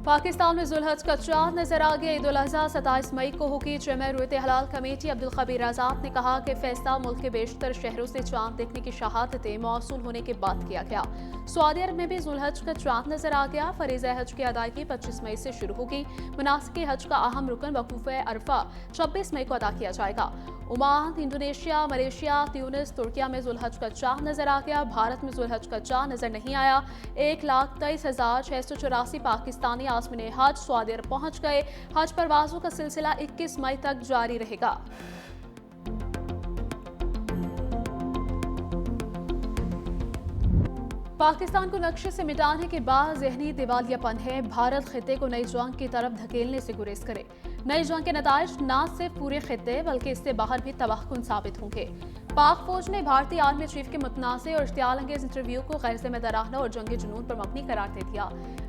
पाकिस्तान में जुल्हज का चांद नजर आ गया। ईद उल अज़हा 27 मई को होगी। जमे रुयत हलाल कमेटी अब्दुल खबीर आजाद ने कहा कि फैसला मुल्क के बेशतर शहरों से चांद देखने की शहादतें मौसूल होने के बाद किया गया। सऊदी अरब में भी जुल्हज का चांद नजर आ गया। फरीज़ा हज की अदायगी 25 मई से शुरू होगी। मुनासिक हज का अहम रुकन वकूफ़ अरफा 26 मई को अदा किया जाएगा। Oman, Indonesia, Malaysia, Tunis, Türkiye में जुल्हज का चांद नजर आ गया। भारत में जुल्हज का चांद नजर नहीं आया। 1,23,684 पाकिस्तानी आज़मीन हज सऊदी अरब पहुंच गए। हज परवाजों का सिलसिला 21 मई तक जारी रहेगा। पाकिस्तान को नक्शे से मिटाने के बाद ज़हनी दिवालियापन है। भारत खिते को नई जंग की तरफ धकेलने से गुरेज करे। नई जंग के नताइज न सिर्फ पूरे खिते बल्कि इससे बाहर भी तबाहकुन साबित होंगे। पाक फौज ने भारतीय आर्मी चीफ के मुतनाज़ और इश्तियाल अंगेज इंटरव्यू को गैर जिम्मेदाराना और जंगी जुनून पर मबनी करार दे दिया।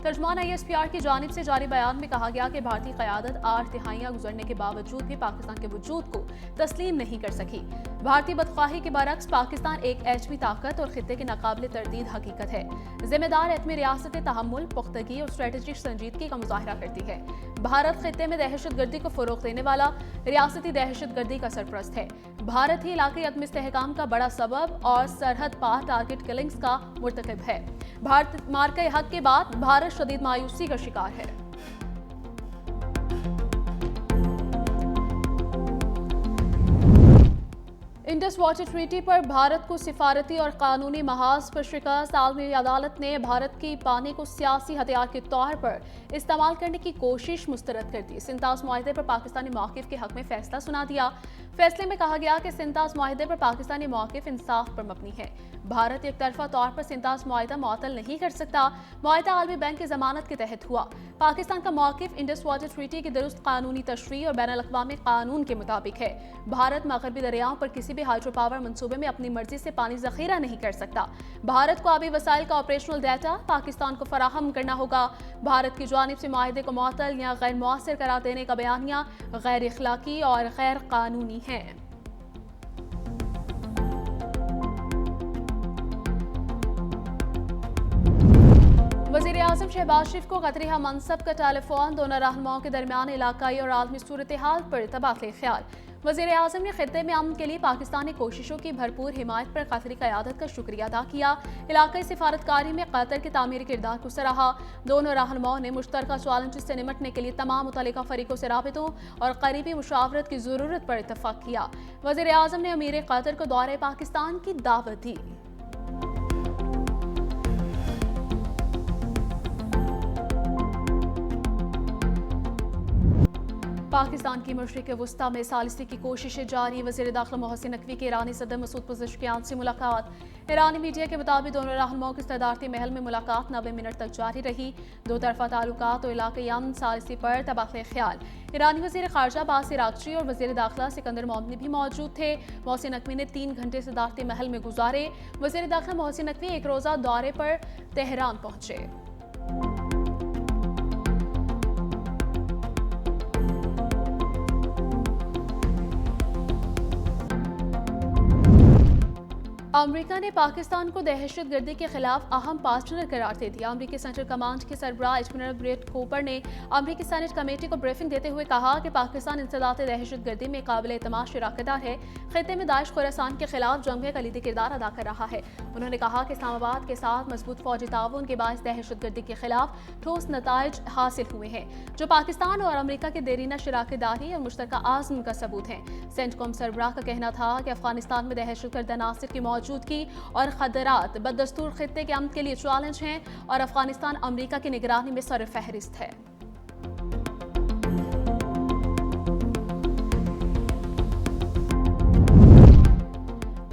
तर्जुमान ISPR की जानिब से जारी बयान में कहा गया कि भारतीय क़यादत 8 तिहाइयां गुजरने के बावजूद भी पाकिस्तान के वजूद को तस्लीम नहीं कर सकी। भारतीय बदख्वाही के बरक्स पाकिस्तान एक एटमी ताकत और खिते की नाकाबिले तरदीद हकीकत है। जिम्मेदार एटमी रियासत तहम्मुल, पुख्तगी और स्ट्रेटेजिक संजीदगी का मुजाहरा करती है। भारत खिते में दहशत गर्दी को फरोग देने वाला रियासती दहशत गर्दी का सरपरस्त है। भारत ही इलाके अदम इस्तेहकाम का बड़ा सबब और सरहद पार टारगेट किलिंग्स का मुर्तकिब है। भारत मार्के हक के बाद भारत शदीद मायूसी का शिकार है। इंडस वाटर ट्रीटी पर भारत को सिफारती और कानूनी महाज पर शिकस्त। आलमी अदालत ने भारत की पानी को सियासी हथियार के तौर पर इस्तेमाल करने की कोशिश मुस्तरद कर दी। सिंतास मुआहदे पर पाकिस्तानी मौक़िफ़ के हक में फैसला सुना दिया। फैसले में कहा गया कि सिंतास मुआहदे पर पाकिस्तानी मौक़िफ़ इंसाफ पर मबनी है। भारत एक तरफा तौर पर सिंतास मुआहदा मुअत्तल नहीं कर सकता। मुआहदा आलमी बैंक की जमानत के तहत हुआ। पाकिस्तान का मौक़िफ़ इंडस वाटर ट्रीटी की दुरुस्त कानूनी तशरीह और बैनुल-अक़वामी कानून के मुताबिक है। भारत मग़रबी दरियाओं पर किसी भी हाइड्रो पावर मंसूबे में अपनी मर्जी से पानी ज़ख़ीरा नहीं कर सकता। भारत को आबी वसाइल का ऑपरेशनल डाटा पाकिस्तान को फराहम करना होगा। भारत की जानिब से मुआहदे को मुअत्तल या गैर मुअस्सर करार देने का बयानिया गैर इख़लाक़ी और गैर कानूनी है। वज़ीर आज़म शहबाज शरीफ को क़तरी मनसब का टेलीफोन। दोनों रहनुमाओं के दरमियान इलाकाई और आलमी सूरत हाल पर तबादले ख्याल। वज़ीर आज़म ने खित्ते में अमन के लिए पाकिस्तानी कोशिशों की भरपूर हिमायत पर क़तरी क़यादत का शुक्रिया अदा किया। इलाकाई सिफारतकारी में क़तर के तामीरी किरदार को सराहा। दोनों रहनुमाओं ने मुश्तरका चैलेंजेस से निमटने के लिए तमाम मुतल्लिका फ़रीक़ों से राबितों और क़रीबी मुशावरत की ज़रूरत पर इत्तफ़ाक़ किया। वज़ीर आज़म ने अमीर क़तर को दौरे पाकिस्तान की दावत दी। पाकिस्तान की मशरिक़ वस्ता में सालिसी की कोशिशें जारी। वज़ीर दाखिला मोहसिन नकवी की ईरानी सदर मसूद पज़ेश्कियान से मुलाकात। ईरानी मीडिया के मुताबिक दोनों रहनुमाओं की सदारती महल में मुलाकात 90 मिनट तक जारी रही। दो तरफा ताल्लुकात और इलाक़ाई अमन सालिसी पर तबादले ख्याल। ईरानी वज़ीर ख़ारजा बासिर आगची और वज़ीर दाखिला सिकंदर मोमनी भी मौजूद थे। मोहसिन नकवी ने 3 घंटे सदारती महल में गुजारे। वज़ीर दाखिला मोहसिन नकवी एक रोज़ा दौरे पर तेहरान पहुंचे। अमेरिका ने पाकिस्तान को दहशत गर्दी के खिलाफ अहम पार्टनर करार दे दिया। अमेरिकी सेंट्रल कमांड के सरबराह एडमिरल ब्रेट कूपर ने अमेरिकी सेनेट कमेटी को ब्रीफिंग देते हुए कहा कि पाकिस्तान इंसदाद दहशत गर्दी में काबिल एतमाद शराकतदार है। खित्ते में दाइश खुरासान के खिलाफ जंग में कलीदी किरदार अदा कर रहा है। उन्होंने कहा कि इस्लामाबाद के साथ मजबूत फौजी ताउन के बायस दहशत गर्दी के खिलाफ ठोस नताइज हासिल हुए हैं, जो पाकिस्तान और अमेरिका के देरीना शराकतदारी और मुश्तरका आज़म का सबूत है। सेंटकॉम सरबराह का कहना था कि अफगानिस्तान में दहशत गर्द अनासिर की मौजूदगी और खतरात बदस्तूर खित्ते के अमन के लिए चैलेंज हैं और अफगानिस्तान अमेरिका की निगरानी में सरफहरिस्त है।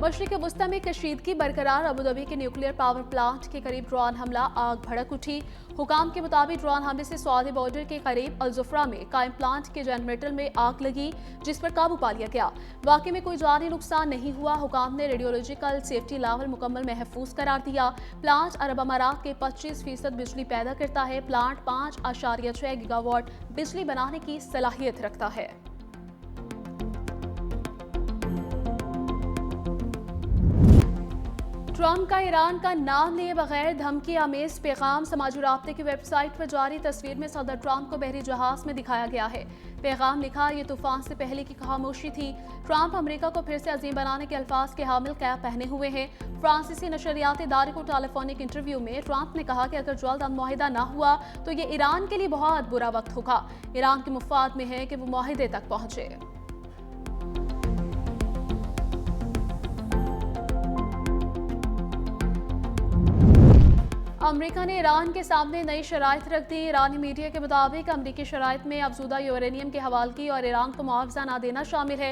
मशरिक़ वस्ता में कशीदगी बरकरार। अबूधाबी के न्यूक्लियर पावर प्लांट के करीब ड्रोन हमला, आग भड़क उठी। हुकाम के मुताबिक ड्रोन हमले से सऊदी बॉर्डर के करीब अल-ज़ुफ़रा में कायम प्लांट के जनरेटर में आग लगी, जिस पर काबू पा लिया गया। वाक़े में कोई जानी नुकसान नहीं हुआ। हुकाम ने रेडियोलॉजिकल सेफ्टी लेवल मुकम्मल महफूज करार दिया। प्लांट अरब अमारात के 25% बिजली पैदा करता है। प्लांट 5.6 गीगावाट बिजली बनाने की सलाहियत रखता है। ट्रंप का ईरान का नाम लिए बगैर धमकी आमेज पैगाम समाजी राब्ते की वेबसाइट पर जारी तस्वीर में सदर ट्रंप को बहरी जहाज में दिखाया गया है। पैगाम लिखा, ये तूफान से पहले की खामोशी थी। ट्रंप अमेरिका को फिर से अजीम बनाने के अल्फाज के हामिल कैप पहने हुए हैं। फ्रांसीसी नशरियाती इदारे को टेलीफोनिक इंटरव्यू में ट्रंप ने कहा कि अगर जल्द मुआहिदा न हुआ तो ये ईरान के लिए बहुत बुरा वक्त होगा। ईरान के मुफाद में है कि वो मुआहिदे तक पहुंचे। अमेरिका ने ईरान के सामने नई शराइत रख दी। ईरानी मीडिया के मुताबिक अमेरिकी शराइत में अफजूदा यूरेनियम की हवालगी और ईरान को मुआवजा न देना शामिल है।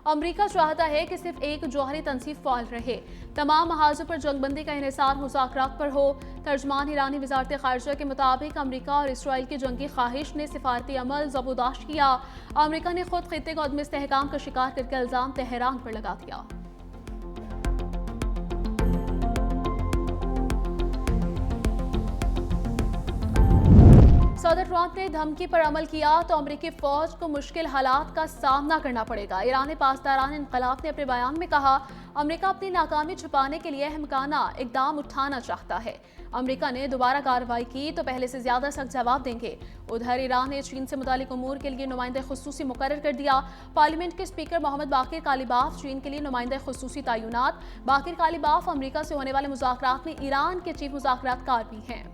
अमेरिका चाहता है कि सिर्फ एक जौहरी तनसीब फाल रहे, तमाम महाजों पर जंगबंदी का इन्हिसार मुज़ाकरात पर हो। तर्जमान ईरानी वजारत खारजा के मुताबिक अमेरिका और इसराइल की जंगी ख्वाहिश ने सिफारती अमल ज़बरदस्त किया। अमेरिका ने खुद खित्ते को अदम इस्तेहकाम का शिकार करके इल्ज़ाम तेहरान पर लगा दिया। सदर ट्रंप ने धमकी पर अमल किया तो अमेरिकी फौज को मुश्किल हालात का सामना करना पड़ेगा। ईरान पासदारान इनकलाब ने अपने बयान में कहा, अमेरिका अपनी नाकामी छुपाने के लिए अहमकाना इकदाम उठाना चाहता है। अमेरिका ने दोबारा कार्रवाई की तो पहले से ज्यादा सख्त जवाब देंगे। उधर ईरान ने चीन से मुतालिक उमूर के लिए नुमाइंदा खुसूसी मुकर्रर कर दिया। पार्लियामेंट के स्पीकर मोहम्मद बाकिर कालिबाफ चीन के लिए नुमाइंदा खुसूसी तैनात। बाकिर कालिबाफ अमेरिका से होने वाले मुज़ाकरात में ईरान के चीफ मुज़ाकरातकार भी हैं।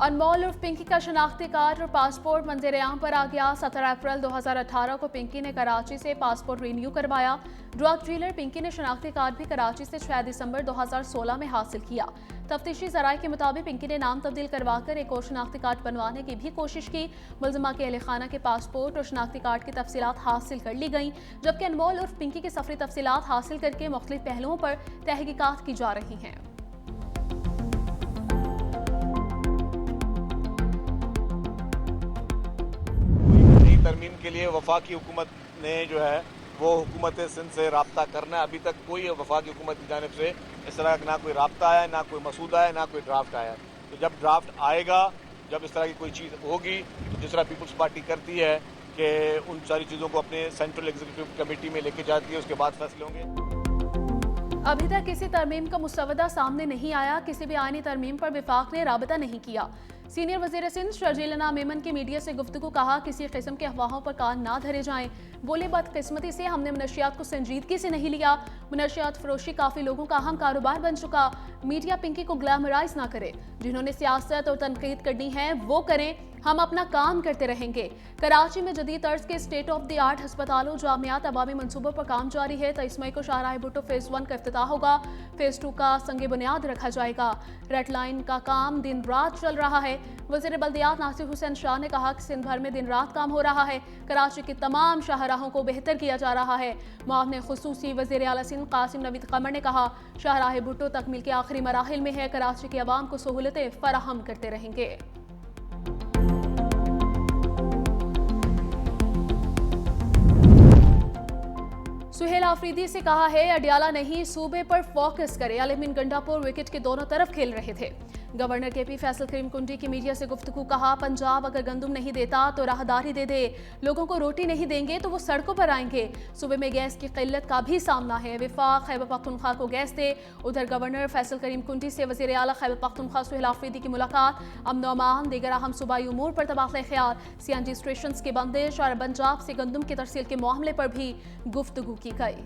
अनमोल उर्फ पिंकी का शनाख्ती कार्ड और पासपोर्ट मंजर-ए-आम पर आ गया। 17 अप्रैल 2018 को पिंकी ने कराची से पासपोर्ट रिन्यू करवाया। ड्रग डीलर पिंकी ने शनाख्ती कार्ड भी कराची से 6 दिसंबर 2016 में हासिल किया। तफ्तीशी ज़राए के मुताबिक पिंकी ने नाम तब्दील करवाकर एक और शनाख्ती कार्ड बनवाने की भी कोशिश की। मुलजिमा के अहले खाना के पासपोर्ट और शनाख्ती कार्ड की तफसीलात हासिल कर ली गई, जबकि अनमोल उर्फ पिंकी की सफरी तफसीलात हासिल करके मुख्तलिफ पहलुओं पर तहकीकात की जा रही हैं। तरमीम के लिए वफाकी हुकूमत ने जो है वो हुकूमत सिंध से रब्ता करना है। अभी तक कोई वफाकी हुकूमत की जानिब से इस तरह का ना कोई रब्ता आया, ना कोई मसूदा है, ना कोई ड्राफ्ट आया। तो जब ड्राफ्ट आएगा, जब इस तरह की कोई चीज़ होगी, तो जिस तरह पीपल्स पार्टी करती है कि उन सारी चीज़ों को अपने सेंट्रल एग्जीक्यूटिव कमेटी में लेके जाती है, उसके बाद फैसले होंगे। अभी तक किसी तरमीम का मुसवदा सामने नहीं आया। किसी भी आईनी तरमीम पर विफाक ने राबता नहीं किया। सीनियर वजीर सिंध शर्जीलना मेमन की मीडिया से गुफ्तगू कहा, किसी किस्म के अफवाहों पर कान ना धरे जाएं। बोले, बदकिस्मती से हमने मनशियात को संजीदगी से नहीं लिया। मनशियात फरोशी काफ़ी लोगों का अहम कारोबार बन चुका। मीडिया पिंकी को ग्लैमराइज ना करे। जिन्होंने सियासत और तनकीद करनी है वो करें, हम अपना काम करते रहेंगे। कराची में जदीद तर्ज के स्टेट ऑफ द आर्ट हस्पतालों जामियात अबामी मनसूबों पर काम जारी है। 23 मई को शाहराह भुट्टो फेज़ 1 का इफ्तिताह होगा। फेज़ 2 का संगे बुनियाद रखा जाएगा। रेड लाइन का काम दिन रात चल रहा है। वज़ीर बल्दियात नासिर हुसैन शाह ने कहा कि सिंध भर में दिन रात काम हो रहा है। कराची की तमाम शाहराहों को बेहतर किया जा रहा है। मुआविन खुसूसी वज़ीर आला सिंध कासिम नवीद कमर ने कहा, शाहराह भुट्टो तकमील के आखिरी मराहिल में है। कराची के अवाम को सहूलतें फराहम करते रहेंगे। सुहेल आफरीदी से कहा है, अडियाला नहीं सूबे पर फोकस करे। अलमीन गंडापुर विकेट के दोनों तरफ खेल रहे थे। गवर्नर के पी फैसल करीम कुंडी की मीडिया से गुफ्तगू कहा, पंजाब अगर गंदुम नहीं देता तो राहदारी दे दे। लोगों को रोटी नहीं देंगे तो वो सड़कों पर आएंगे। सूबे में गैस की किल्लत का भी सामना है। विफाक खैबर पख्तूनख्वा को गैस दे। उधर गवर्नर फैसल करीम कुंडी से वज़ीर आला खैबर पख्तूनख्वा सुहेल आफरीदी की मुलाकात। अमन व अमान दीगर अहम सूबाई उमूर पर तबादला ख्याल। CNG स्टेशन की बंदिश और पंजाब से गंदुम की तरसील के मामले पर भी गुफ्तगू की गई।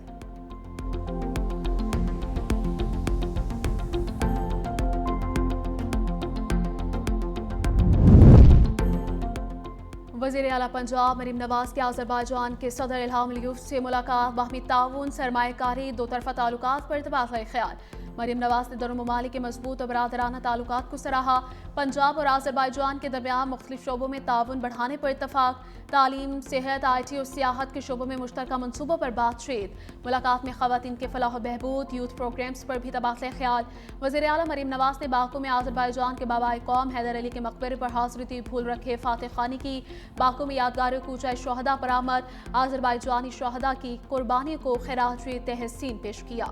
वज़ीर आला पंजाब मरीम नवाज की अज़रबैजान के सदर इल्हाम अलीयूफ से मुलाकात। बाहमी ताउन, सरमायाकारी, दो तरफ़ा ताल्लुकात पर तबादला ख्याल। मरीम नवाज ने दोनों ममालिक के मजबूत और बरादराना ताल्लुकात को सराहा। पंजाब और अज़रबैजान के दरमियान मुख्तलिफ शोबों में ताउन बढ़ाने पर इत्तफाक। तालीम, सेहत, IT और सियाहत के शोबों में मुश्तरका मनसूबों पर बातचीत। मुलाकात में ख़वातीन के फलाह बहबूद, यूथ प्रोग्राम्स पर भी तबादला ख्याल। वज़ीर आला मरीम नवाज ने बाकू में अज़रबैजान के बाबाए कौम हैदर अली के मकबरे पर हाज़िरी दी। भूल रखे फातिह खानी की। बाकू में यादगार कूचा शहदा पर आमद। अज़रबैजानी शहदा की कुर्बानी को खिराज तहसीन पेश किया।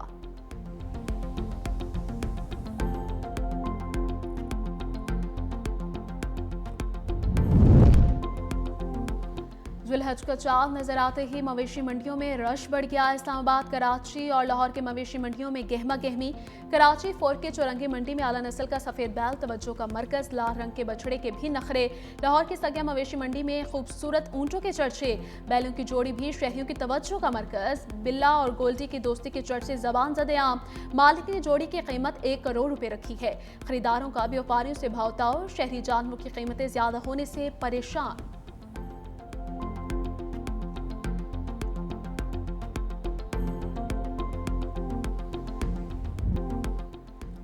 ज़ुल्हज का चाँद नजर आते ही मवेशी मंडियों में रश बढ़ गया। इस्लामाबाद, कराची और लाहौर के मवेशी मंडियों में गहमा गहमी। कराची फोर्ट के चौरंगी मंडी में आला नस्ल का सफेद बैल तवज्जो का मरकज, लाल रंग के बछड़े के भी नखरे। लाहौर की सगिया मवेशी मंडी में खूबसूरत ऊंटों के चर्चे, बैलों की जोड़ी भी शहरियों की तवज्जो का मरकज। बिल्ला और गोल्डी की दोस्ती के चर्चे जबान ज़दे आम। मालिक ने जोड़ी की कीमत 1 करोड़ रुपए रखी है। खरीदारों का व्यापारियों से भावताओ, शहरी जानवरों की कीमतें ज्यादा होने से परेशान।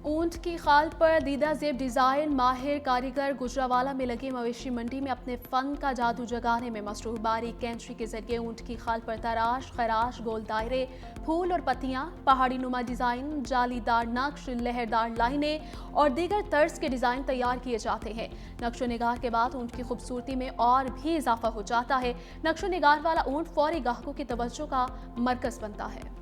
ऊंट की खाल पर दीदा जेब डिजाइन, माहिर कारीगर गुजरावाला में लगी मवेशी मंडी में अपने फन का जादू जगाने में मसरूफ। बारीक कैंची के जरिए ऊंट की खाल पर तराश, खराश, गोल दायरे, फूल और पत्तियां, पहाड़ी नुमा डिजाइन, जालीदार नक्श, लहरदार लाइनें और दीगर तर्ज के डिजाइन तैयार किए जाते हैं। नक्शो निगार के बाद ऊंट की खूबसूरती में और भी इजाफा हो जाता है। नक्शो निगार वाला ऊंट फौरी ग्राहकों की तवज्जो का मरकज बनता है।